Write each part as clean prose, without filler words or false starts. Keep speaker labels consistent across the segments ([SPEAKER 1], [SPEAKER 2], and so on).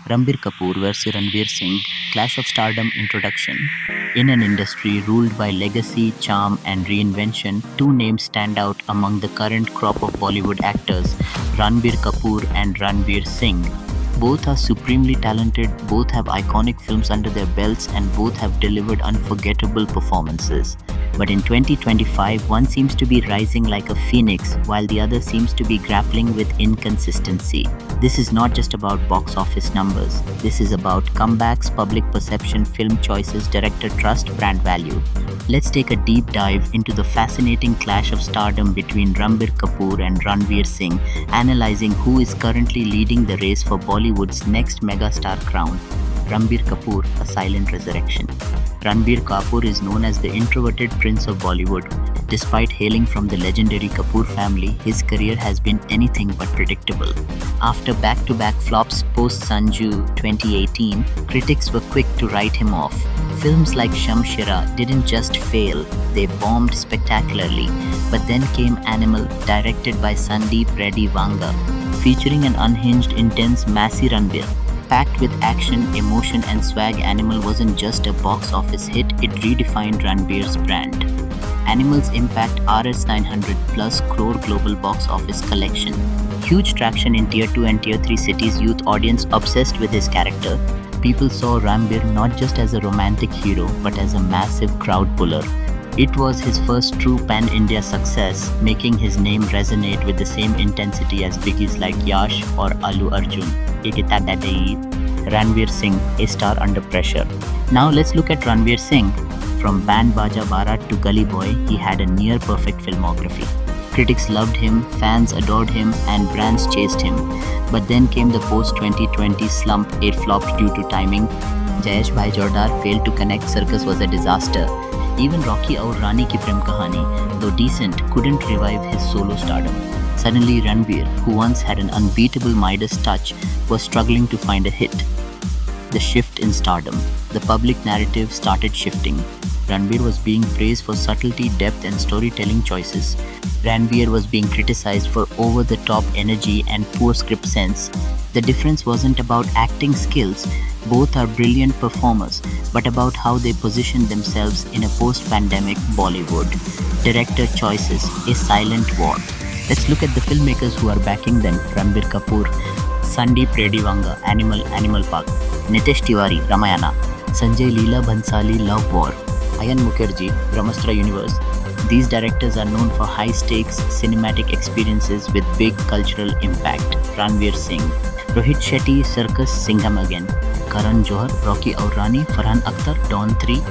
[SPEAKER 1] Ranbir Kapoor versus Ranveer Singh Clash of Stardom introduction. In an industry ruled by legacy, charm, and reinvention, two names stand out among the current crop of Bollywood actors Ranbir Kapoor and Ranveer Singh. Both are supremely talented, both have iconic films under their belts, and both have delivered unforgettable performances. But in 2025, one seems to be rising like a phoenix, while the other seems to be grappling with inconsistency. This is not just about box office numbers. This is about comebacks, public perception, film choices, director trust, brand value. Let's take a deep dive into the fascinating clash of stardom between Ranbir Kapoor and Ranveer Singh, analyzing who is currently leading the race for Bollywood's next megastar crown. Ranbir Kapoor, a silent resurrection. Ranbir Kapoor is known as the introverted prince of Bollywood. Despite hailing from the legendary Kapoor family, his career has been anything but predictable. After back-to-back flops post-Sanjay 2018, critics were quick to write him off. Films like Shamshira didn't just fail, they bombed spectacularly. But then came Animal, directed by Sandeep Reddy Vanga, featuring an unhinged, intense Massey Ranbir. Packed with action, emotion, and swag, Animal wasn't just a box office hit, it redefined Ranbir's brand. Animal's impact Rs 900 plus crore global box office collection. Huge traction in Tier 2 and Tier 3 cities, youth audience obsessed with his character. People saw Ranbir not just as a romantic hero, but as a massive crowd puller. It was his first true pan-India success, making his name resonate with the same intensity as biggies like Yash or Allu Arjun. Ranveer Singh, a star under pressure. Now let's look at Ranveer Singh. From Band Baaja Baaraat to Gully Boy, he had a near-perfect filmography. Critics loved him, fans adored him, and brands chased him. But then came the post-2020 slump, it flopped due to timing. Jayesh Bhai Jordar failed to connect, Circus was a disaster. Even Rocky Aur Rani Ki Prem Kahani, though decent, couldn't revive his solo stardom. Suddenly Ranveer, who once had an unbeatable Midas touch, was struggling to find a hit. The shift in stardom. The public narrative started shifting. Ranveer was being praised for subtlety, depth, and storytelling choices. Ranveer was being criticized for over-the-top energy and poor script sense. The difference wasn't about acting skills, both are brilliant performers, but about how they position themselves in a post-pandemic Bollywood. Director choices, a silent war. Let's look at the filmmakers who are backing them. Ranbir Kapoor, Sandeep Reddy Vanga, Animal Park, Nitesh Tiwari, Ramayana, Sanjay Leela Bhansali, Love War, Ayan Mukherjee, Brahmastra Universe. These directors are known for high-stakes cinematic experiences with big cultural impact. Ranveer Singh, Rohit Shetty, Circus, Singham Again, Karan Johar, Rocky Aur Rani, Farhan Akhtar, Dawn 3.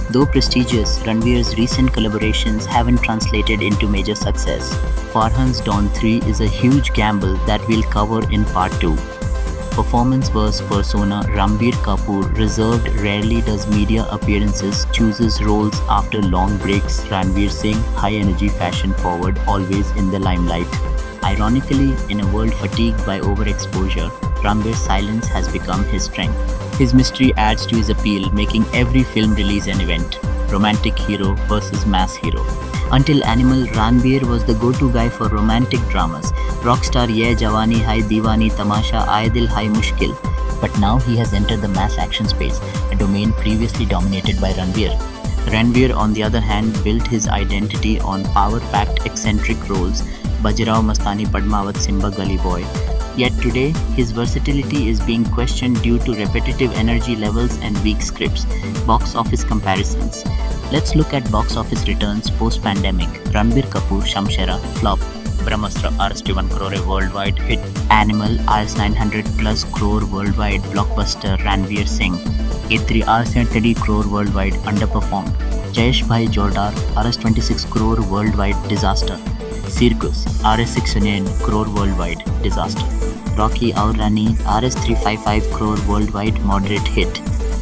[SPEAKER 1] Though prestigious, Ranveer's recent collaborations haven't translated into major success. Farhan's Dawn 3 is a huge gamble that we'll cover in part 2. Performance versus persona. Ranbir Kapoor, reserved, rarely does media appearances, chooses roles after long breaks. Ranveer Singh, high energy, fashion forward, always in the limelight. Ironically, in a world fatigued by overexposure, Ranveer's silence has become his strength. His mystery adds to his appeal, making every film release an event. Romantic hero versus mass hero. Until Animal, Ranbir was the go-to guy for romantic dramas. Rockstar Ye Jawani Hai Diwani Tamasha Aaye Dil Hai Mushkil. But now he has entered the mass action space, a domain previously dominated by Ranveer. Ranveer, on the other hand, built his identity on power-packed eccentric roles. Bajirao Mastani, Padmaavat, Simmba, Gully Boy. Yet today, his versatility is being questioned due to repetitive energy levels and weak scripts. Box office comparisons. Let's look at box office returns post-pandemic. Ranbir Kapoor, Shamshira, flop. Brahmastra, Rs 1 crore worldwide hit. Animal, Rs 900 plus crore worldwide blockbuster. Ranveer Singh, A3 Rs 30 crore worldwide underperformed. Jayesh Bhai Jordar, Rs 26 crore worldwide disaster. Circus, Rs 609 crore worldwide disaster. Rocky Aur Rani, Rs 355 crore worldwide moderate hit.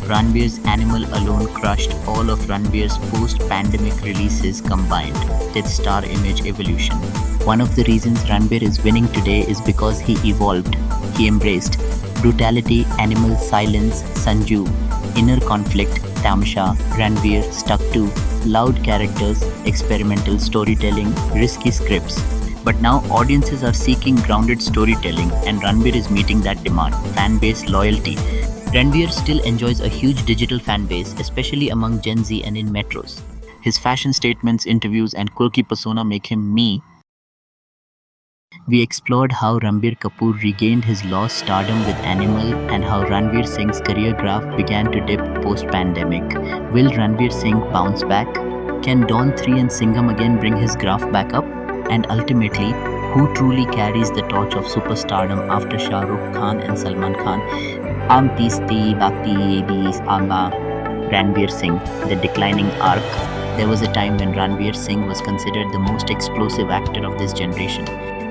[SPEAKER 1] Ranveer's Animal alone crushed all of Ranveer's post-pandemic releases combined. Death Star image evolution. One of the reasons Ranveer is winning today is because he evolved. He embraced brutality, Animal, silence, Sanju, inner conflict, Tamsha. Ranveer stuck to loud characters, experimental storytelling, risky scripts. But now audiences are seeking grounded storytelling, and Ranbir is meeting that demand. Fan base loyalty. Ranbir still enjoys a huge digital fan base, especially among Gen Z and in metros. His fashion statements, interviews, and quirky persona make him me. We explored how Ranbir Kapoor regained his lost stardom with Animal and how Ranveer Singh's career graph began to dip post-pandemic. Will Ranveer Singh bounce back? Can Dawn 3 and Singham again bring his graph back up? And ultimately, who truly carries the torch of superstardom after Shah Rukh Khan and Salman Khan? Ampisti Bhakti Bis Amba. Ranveer Singh, the declining arc. There was a time when Ranveer Singh was considered the most explosive actor of this generation.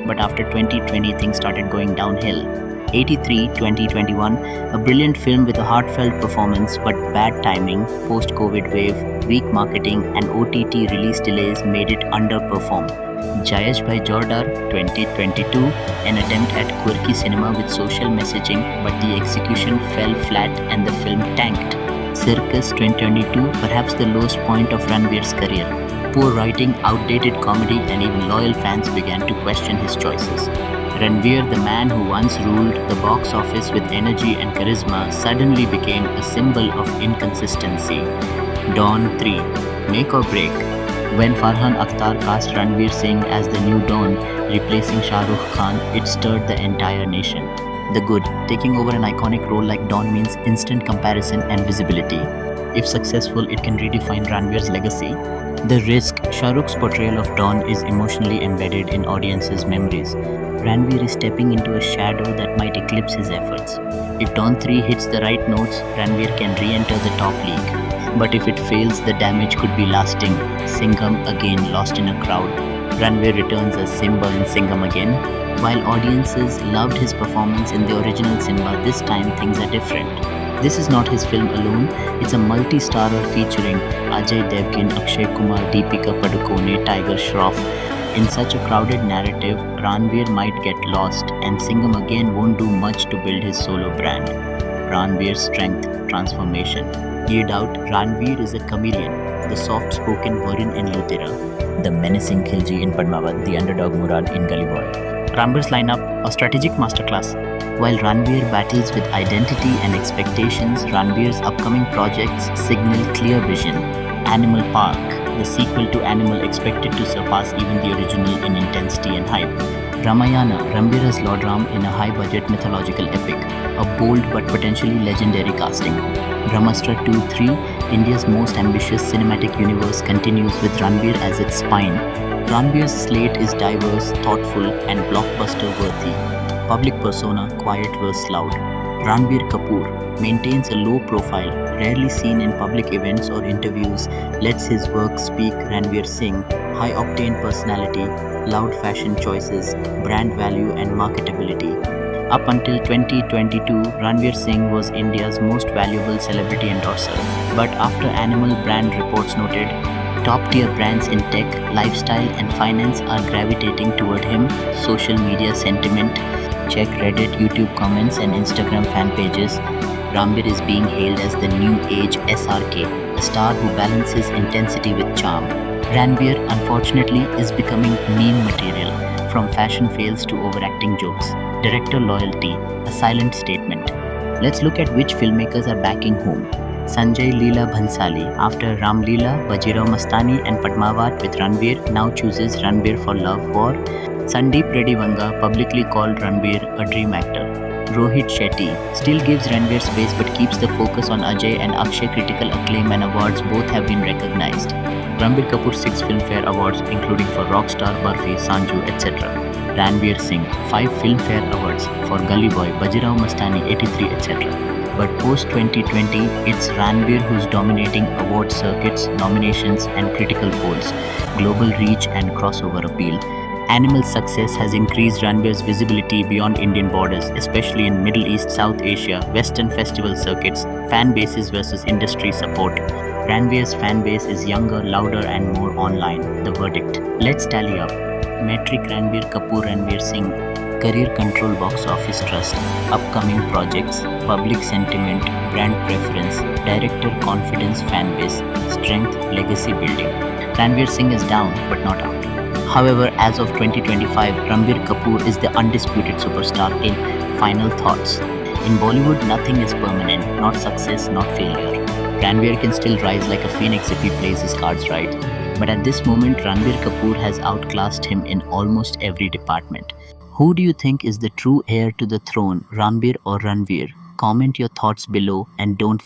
[SPEAKER 1] But after 2020, things started going downhill. 83, 2021, a brilliant film with a heartfelt performance but bad timing, post-COVID wave, weak marketing and OTT release delays made it underperform. Jayesh Bhai Jordar, 2022, an attempt at quirky cinema with social messaging, but the execution fell flat and the film tanked. Circus 2022, perhaps the lowest point of Ranveer's career. Poor writing, outdated comedy, and even loyal fans began to question his choices. Ranveer, the man who once ruled the box office with energy and charisma, suddenly became a symbol of inconsistency. Dawn 3, make or break. When Farhan Akhtar cast Ranveer Singh as the new Dawn, replacing Shah Rukh Khan, it stirred the entire nation. The good, taking over an iconic role like Dawn means instant comparison and visibility. If successful, it can redefine Ranveer's legacy. The risk, Shah Rukh's portrayal of Dawn is emotionally embedded in audiences' memories. Ranveer is stepping into a shadow that might eclipse his efforts. If Dawn 3 hits the right notes, Ranveer can re-enter the top league. But if it fails, the damage could be lasting. Singham again lost in a crowd. Ranveer returns as Simmba in Singham again. While audiences loved his performance in the original Simmba, this time things are different. This is not his film alone, it's a multi-starrer featuring Ajay Devgn, Akshay Kumar, Deepika Padukone, Tiger Shroff. In such a crowded narrative, Ranveer might get lost, and Singham again won't do much to build his solo brand. Ranveer's strength, transformation. No doubt, Ranveer is a chameleon, the soft-spoken Varun in Lutera, the menacing Khilji in Padmaavat, the underdog Murad in Gully Boy. Ranveer's lineup, a strategic masterclass. While Ranveer battles with identity and expectations, Ranveer's upcoming projects signal clear vision. Animal Park, the sequel to Animal expected to surpass even the original in intensity and hype. Ramayana, Ranveer as Lord Ram in a high-budget mythological epic, a bold but potentially legendary casting. Brahmastra 2-3, India's most ambitious cinematic universe, continues with Ranveer as its spine. Ranveer's slate is diverse, thoughtful, and blockbuster-worthy. Public persona, quiet versus loud. Ranveer Kapoor maintains a low profile, rarely seen in public events or interviews, lets his work speak. Ranveer Singh, high-octane personality, loud fashion choices, brand value and marketability. Up until 2022, Ranveer Singh was India's most valuable celebrity endorser. But after Animal brand reports noted, top-tier brands in tech, lifestyle and finance are gravitating toward him. Social media sentiment, check Reddit, YouTube comments and Instagram fan pages. Ranveer is being hailed as the new age SRK, a star who balances intensity with charm. Ranveer, unfortunately, is becoming meme material, from fashion fails to overacting jokes. Director loyalty, a silent statement. Let's look at which filmmakers are backing whom. Sanjay Leela Bhansali, after Ram-Leela, Bajirao Mastani and Padmaavat with Ranveer, now chooses Ranveer for Love War. Sandeep Reddy Vanga publicly called Ranveer a dream actor. Rohit Shetty still gives Ranveer space but keeps the focus on Ajay and Akshay. Critical acclaim and awards both have been recognized. Ranbir Kapoor 6 Filmfare Awards including for Rockstar, Barfi, Sanju, etc. Ranveer Singh 5 Filmfare Awards for Gully Boy, Bajirao Mastani, 83, etc. But post-2020, it's Ranveer who's dominating award circuits, nominations and critical polls, global reach and crossover appeal. Animal's success has increased Ranveer's visibility beyond Indian borders, especially in Middle East, South Asia, Western festival circuits, fan bases versus industry support. Ranveer's fan base is younger, louder and more online. The verdict. Let's tally up. Metric Ranveer Kapoor Ranveer Singh. Career control box office trust. Upcoming projects. Public sentiment. Brand preference. Director confidence fan base. Strength legacy building. Ranveer Singh is down but not out. However, as of 2025, Ranbir Kapoor is the undisputed superstar. In final thoughts, in Bollywood, nothing is permanent, not success, not failure. Ranveer can still rise like a phoenix if he plays his cards right. But at this moment, Ranbir Kapoor has outclassed him in almost every department. Who do you think is the true heir to the throne, Ranbir or Ranveer? Comment your thoughts below and don't